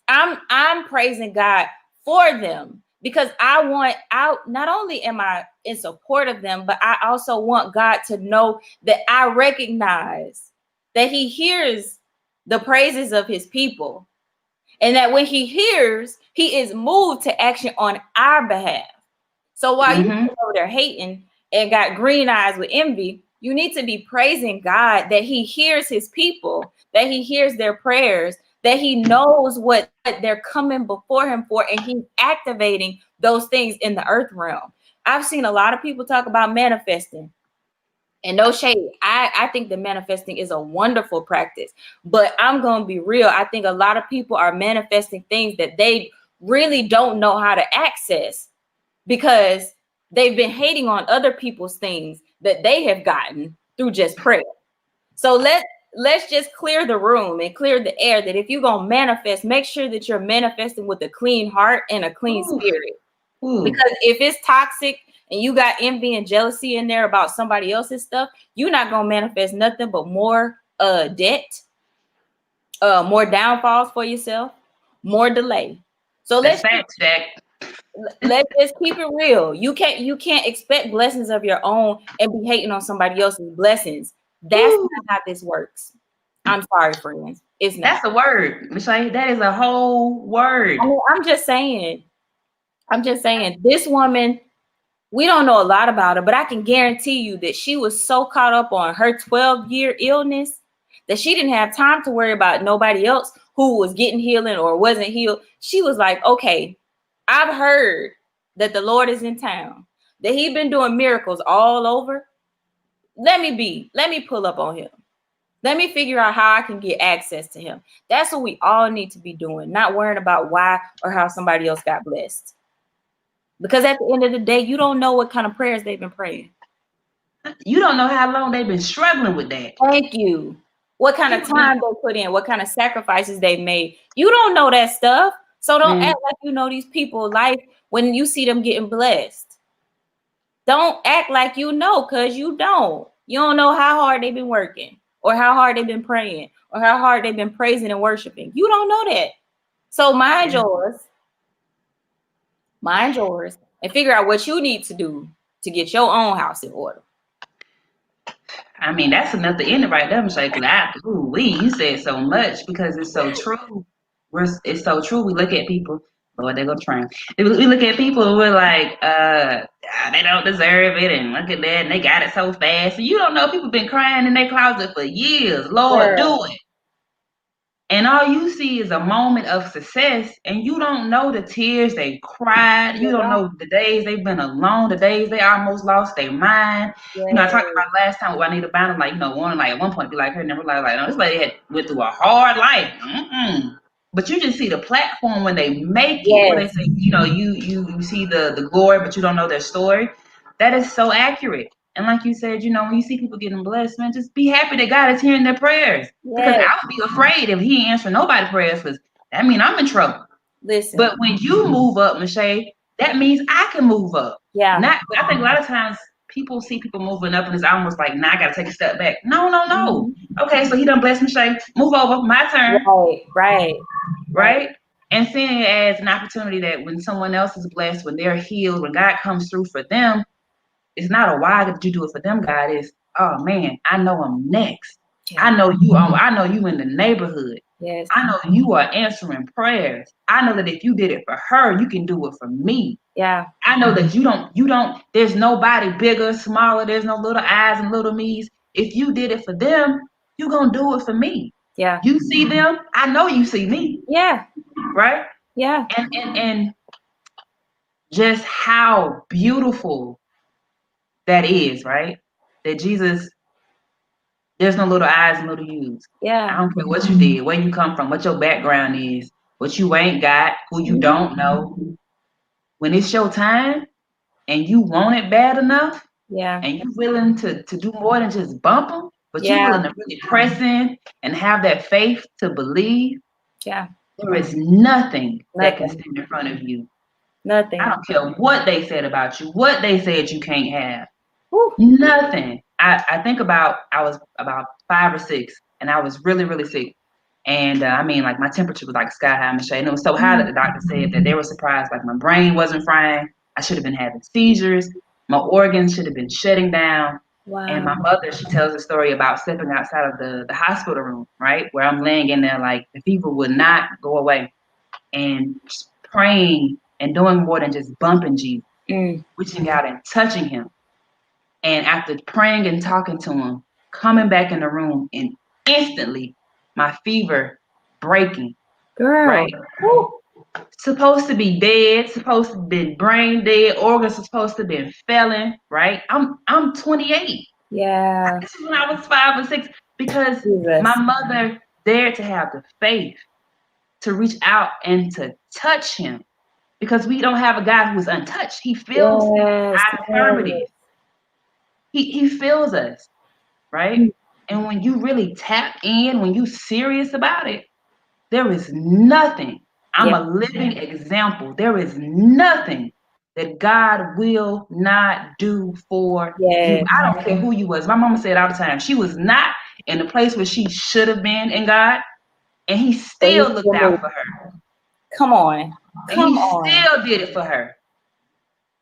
I'm praising God for them, because I not only am I in support of them, but I also want God to know that I recognize that he hears the praises of his people, and that when he hears, he is moved to action on our behalf. So while you Mm-hmm. over there hating and got green eyes with envy, you need to be praising God that he hears his people, that he hears their prayers, that he knows what they're coming before him for, and he's activating those things in the earth realm. I've seen a lot of people talk about manifesting. And no shade, I think that manifesting is a wonderful practice. But I'm going to be real. I think a lot of people are manifesting things that they really don't know how to access, because they've been hating on other people's things that they have gotten through just prayer. So let's just clear the room and clear the air, that if you're going to manifest, make sure that you're manifesting with a clean heart and a clean Ooh, spirit. ooh. Because if it's toxic and you got envy and jealousy in there about somebody else's stuff, you're not going to manifest nothing but more debt, more downfalls for yourself, more delay. So That's let's facts, Jack. let's just keep it real. You can't expect blessings of your own and be hating on somebody else's blessings. That's Ooh, not how this works. I'm sorry, friends. It's not. that's a word, Michelle. That is a whole I word. mean, I'm just saying, this woman, we don't know a lot about her, but I can guarantee you that she was so caught up on her 12-year illness that she didn't have time to worry about nobody else who was getting healing or wasn't healed. She was like, okay, I've heard that the Lord is in town, that he's been doing miracles all over. Let me pull up on him. Let me figure out how I can get access to him. That's what we all need to be doing, not worrying about why or how somebody else got blessed. Because at the end of the day, you don't know what kind of prayers they've been praying. You don't know how long they've been struggling with that. Thank you. What kind of People been, time they put in, what kind of sacrifices they made. You don't know that stuff. So don't man. act like you know these people's life when you see them getting blessed. Don't act like you know, because you don't. You don't know how hard they've been working, or how hard they've been praying, or how hard they've been praising and worshiping. You don't know that. So mind yours, and figure out what you need to do to get your own house in order. I mean, that's enough to end it right there, Michelle. Because you said so much because it's so true. It's so true. We look at people. Lord, they go train. We look at people and we're like, they don't deserve it, and look at that, and they got it so fast. And you don't know people been crying in their closet for years. Lord, do Girl, it. And all you see is a moment of success, and you don't know the tears they cried. You you don't don't. know the days they've been alone, the days they almost lost their mind. I talked Yes, about last time with Juanita Bynum, like, one like at one point be like her, never like, no, this lady had went through a hard life. Mm-mm. But you just see the platform when they make it, where they yes, say, you see the glory, but you don't know their story. That is so accurate. And like you said, when you see people getting blessed, man, just be happy that God is hearing their prayers. Because yes. I would be afraid if he ain't answering nobody's prayers, because that means I'm in trouble. Listen, But when you move up, Michelle, that means I can move up. Yeah. Not, I think a lot of times people see people moving up and it's almost like, nah, I gotta take a step back. No, no, no. Mhm. Okay, so he done blessed me, Shay. Move over, my turn, Right, right, right. right? And seeing it as an opportunity that when someone else is blessed, when they're healed, when God comes through for them, it's not a why did you do it for them, God. Is, oh man, I know I'm next. Yeah. I know you in the neighborhood. Yes. I know you are answering prayers. I know that if you did it for her, you can do it for me. Yeah. I know that there's nobody bigger, smaller, there's no little I's and little me's. If you did it for them, you're gonna do it for me. Yeah. You see them, I know you see me, Yeah. right? Yeah. And just how beautiful that is, right? That Jesus, there's no little I's and little U's. I Yeah. don't care what you did, where you come from, what your background is, what you ain't got, who you Mhm. don't know. When it's your time and you want it bad enough, Yeah. and you're willing to do more than just bump them, but you're Yeah. willing to really press in and have that faith to believe, Yeah. there is nothing that can Nothing. stand in front of you. I Nothing. don't care what they said about you, what they said you can't have. Woo. Nothing. I think about, I was about 5 or 6 and I was really, really sick. And I mean, like my temperature was like sky high, Michelle. And it was so high that the doctor said that they were surprised, like my brain wasn't frying. I should have been having seizures. My organs should have been shutting down. And Wow. my mother, she tells a story about stepping outside of the hospital room, right? Where I'm laying in there, like the fever would not go away. And praying and doing more than just bumping Jesus, Mm. reaching out and touching him. And after praying and talking to him, coming back in the room and instantly my fever breaking, Girl. right? Woo. Supposed to be dead, supposed to be brain dead, organs supposed to be failing, right? I'm 28. Yeah. This is when I was 5 or 6 because my Jesus. mother dared to have the faith to reach out and to touch him because we don't have a God who is untouched. He feels Yes. our infirmities. He feels us, right? Yes. And when you really tap in, when you serious about it, there is nothing. I'm Yeah. a living example. There is nothing that God will not do for you. Yes. I don't care who you was. My mama said all the time, she was not in the place where she should have been in God, and he But he still looked still out moved. for her. Come on. And Come he on. still did it for her.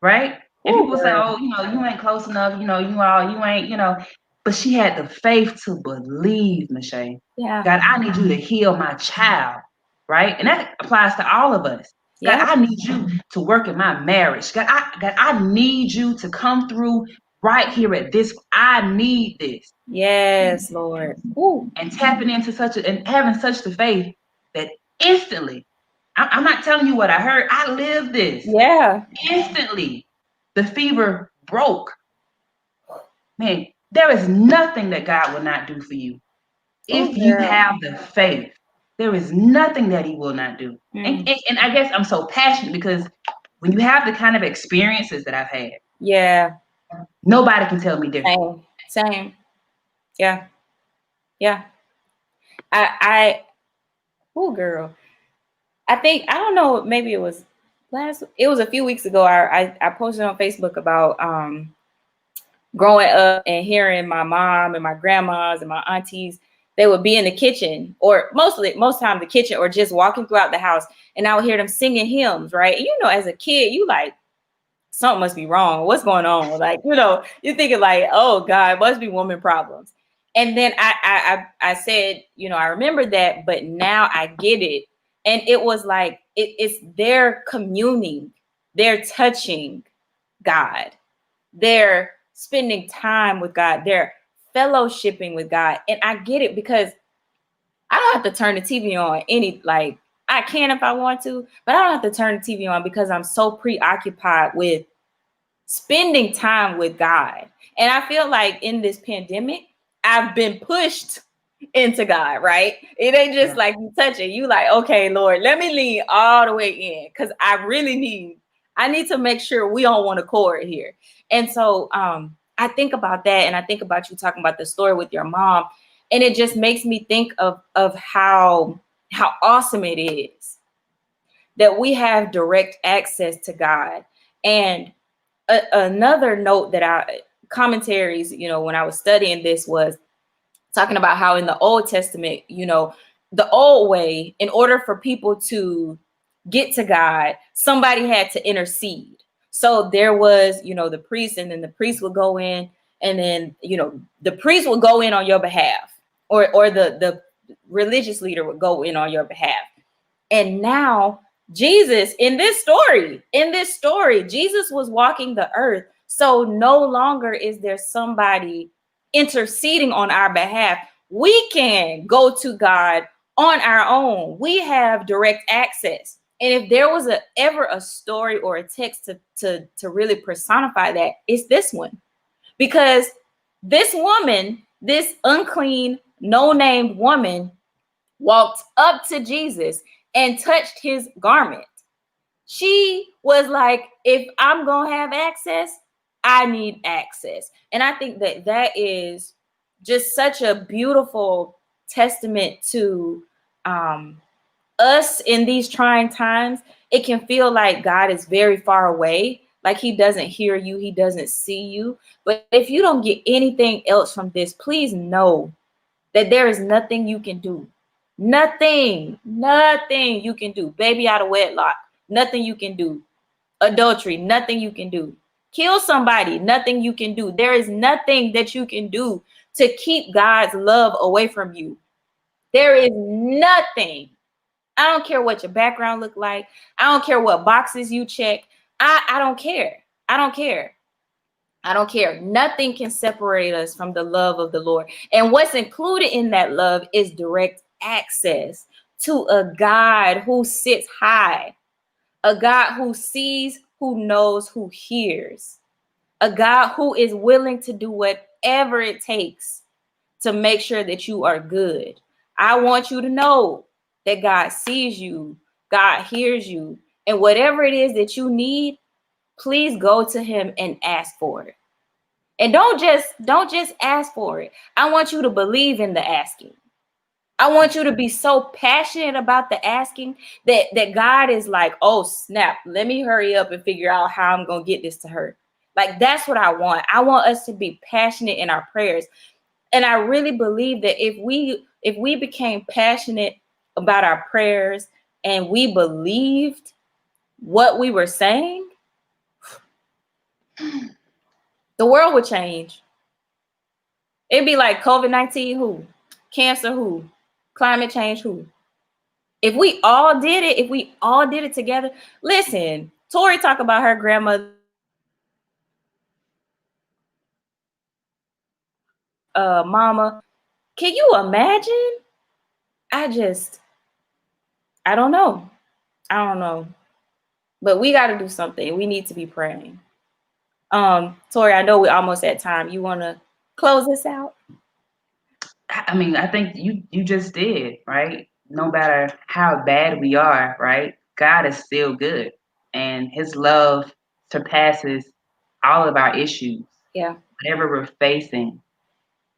Right? And Oh, people say, girl. oh, you ain't close enough, you ain't, but she had the faith to believe, Michelle. Yeah. God, I need you to heal my child, right? And that applies to all of us. God, Yeah. I need you to work in my marriage. God, I need you to come through right here at this. I need this. Yes, Lord. Ooh. And tapping into and having such the faith that instantly, I'm not telling you what I heard. I lived this. Yeah. Instantly, the fever broke. Man, there is nothing that God will not do for you Oh, if you girl. have the faith. There is nothing that He will not do. And, Mm. and, and I guess I'm so passionate because when you have the kind of experiences that I've had, Yeah. nobody can tell me different. Same. Same. Yeah. Yeah. I oh, girl. I think I don't know, maybe it was a few weeks ago. I posted on Facebook about growing up and hearing my mom and my grandmas and my aunties, they would be in the kitchen, or most time the kitchen, or just walking throughout the house, and I would hear them singing hymns, right? And as a kid, you like, something must be wrong. What's going on? Like, you're thinking like, oh God, it must be woman problems. And then I said, I remember that, but now I get it. And it was like, it's their communing, they're touching God, they're spending time with God, they're fellowshipping with God. And I get it because I don't have to turn the TV on I can if I want to, but I don't have to turn the TV on because I'm so preoccupied with spending time with God. And I feel like in this pandemic, I've been pushed into God, right? It ain't just Yeah. like you touch it. You like, okay, Lord, let me lean all the way in because I need to make sure we on one accord here. And so I think about that, and I think about you talking about the story with your mom, and it just makes me think of how awesome it is that we have direct access to God. And another note that I commentaries, when I was studying this, was talking about how in the Old Testament, the old way, in order for people to get to God, somebody had to intercede. So there was, the priest, and then the priest would go in, and then, the priest would go in on your behalf, or the religious leader would go in on your behalf. And now Jesus, in this story, Jesus was walking the earth. So no longer is there somebody interceding on our behalf. We can go to God on our own. We have direct access. And if there was ever a story or a text to really personify that, it's this one. Because this woman, this unclean, no-named woman, walked up to Jesus and touched his garment. She was like, if I'm going to have access, I need access. And I think that is just such a beautiful testament to us in these trying times. It can feel like God is very far away, like he doesn't hear you, he doesn't see you. But if you don't get anything else from this, please know that there is nothing you can do. Nothing you can do. Baby out of wedlock, nothing you can do. Adultery, nothing you can do. Kill somebody, nothing you can do. There is nothing that you can do to keep God's love away from you. There is nothing. I don't care what your background look like. I don't care what boxes you check. I don't care. I don't care. I don't care. Nothing can separate us from the love of the Lord. And what's included in that love is direct access to a God who sits high, a God who sees, who knows, who hears, a God who is willing to do whatever it takes to make sure that you are good. I want you to know that God sees you, God hears you, and whatever it is that you need, please go to him and ask for it. And don't just ask for it. I want you to believe in the asking. I want you to be so passionate about the asking that God is like, oh snap, let me hurry up and figure out how I'm gonna get this to her. Like, that's what I want. I want us to be passionate in our prayers. And I really believe that if we became passionate about our prayers and we believed what we were saying, the world would change. It'd be like COVID-19 who? Cancer who? Climate change who? If we all did it, together. Listen, Tori talk about her grandmother, mama. Can you imagine? I don't know. I don't know. But we got to do something. We need to be praying. Tori, I know we're almost at time. You want to close this out? I mean, I think you just did, right? No matter how bad we are, right? God is still good, and His love surpasses all of our issues. Yeah. Whatever we're facing,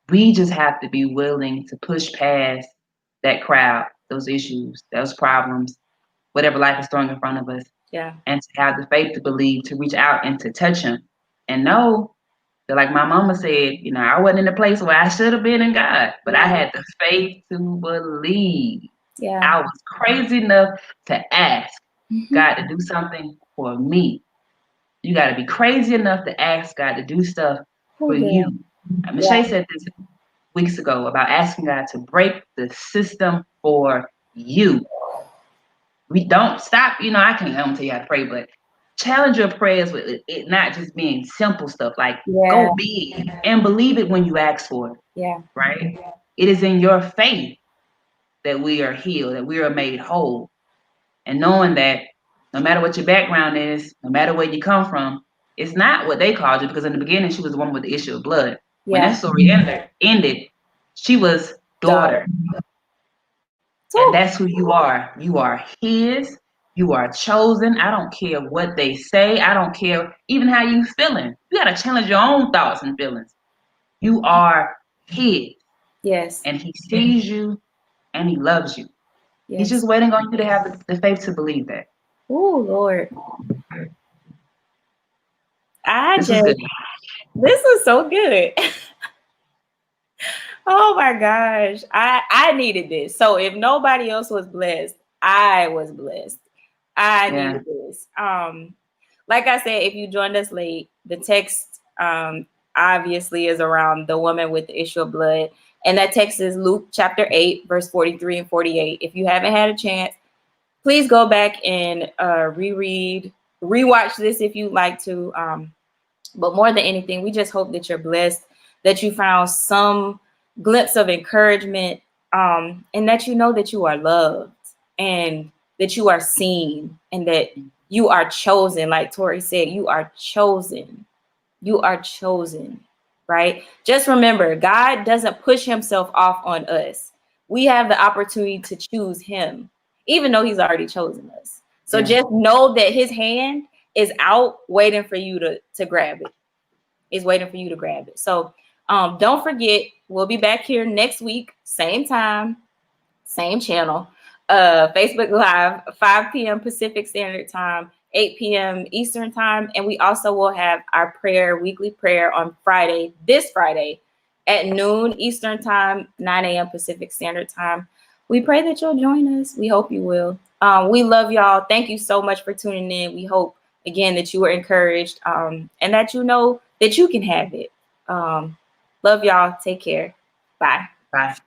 we just have to be willing to push past that crowd, those issues, those problems, whatever life is throwing in front of us, Yeah. and to have the faith to believe, to reach out and to touch Him, and know that, like my mama said, I wasn't in the place where I should have been in God, but I had the faith to believe. Yeah. I was crazy enough to ask Mm-hmm. God to do something for me. You got to be crazy enough to ask God to do stuff for you. Michelle said this weeks ago about asking God to break the system for you. We don't stop. I don't tell you how to pray, but challenge your prayers with it not just being simple stuff. Like, go big and believe it when you ask for it. Yeah. Right? It is in your faith that we are healed, that we are made whole. And knowing that no matter what your background is, no matter where you come from, it's not what they called you, because in the beginning she was the woman with the issue of blood. When that story ended, she was daughter. And that's who you are. You are His. You are chosen. I don't care what they say. I don't care even how you feeling. You got to challenge your own thoughts and feelings. You are His. Yes. And He sees you and He loves you. Yes. He's just waiting on you to have the faith to believe that. Oh, Lord. I This was just, good. this was so good. Oh my gosh. I needed this. So if nobody else was blessed, I was blessed. I Yeah. needed this. Like I said, if you joined us late, the text obviously is around the woman with the issue of blood. And that text is Luke chapter 8, verse 43 and 48. If you haven't had a chance, please go back and rewatch this if you'd like to. But more than anything, we just hope that you're blessed, that you found some glimpse of encouragement, and that you know that you are loved and that you are seen and that you are chosen. Like Tori said, you are chosen. You are chosen, right? Just remember, God doesn't push himself off on us. We have the opportunity to choose him, even though he's already chosen us. So Yeah. just know that his hand is out waiting for you to grab it. Is waiting for you to grab it. So don't forget, we'll be back here next week, same time, same channel. Facebook Live, 5 p.m. Pacific Standard Time, 8 p.m. Eastern Time. And we also will have our weekly prayer on Friday, this Friday, at noon Eastern Time, 9 a.m. Pacific Standard Time. We pray that you'll join us. We hope you will. We love y'all. Thank you so much for tuning in. We hope, again, that you were encouraged and that you know that you can have it. Love y'all. Take care. Bye. Bye.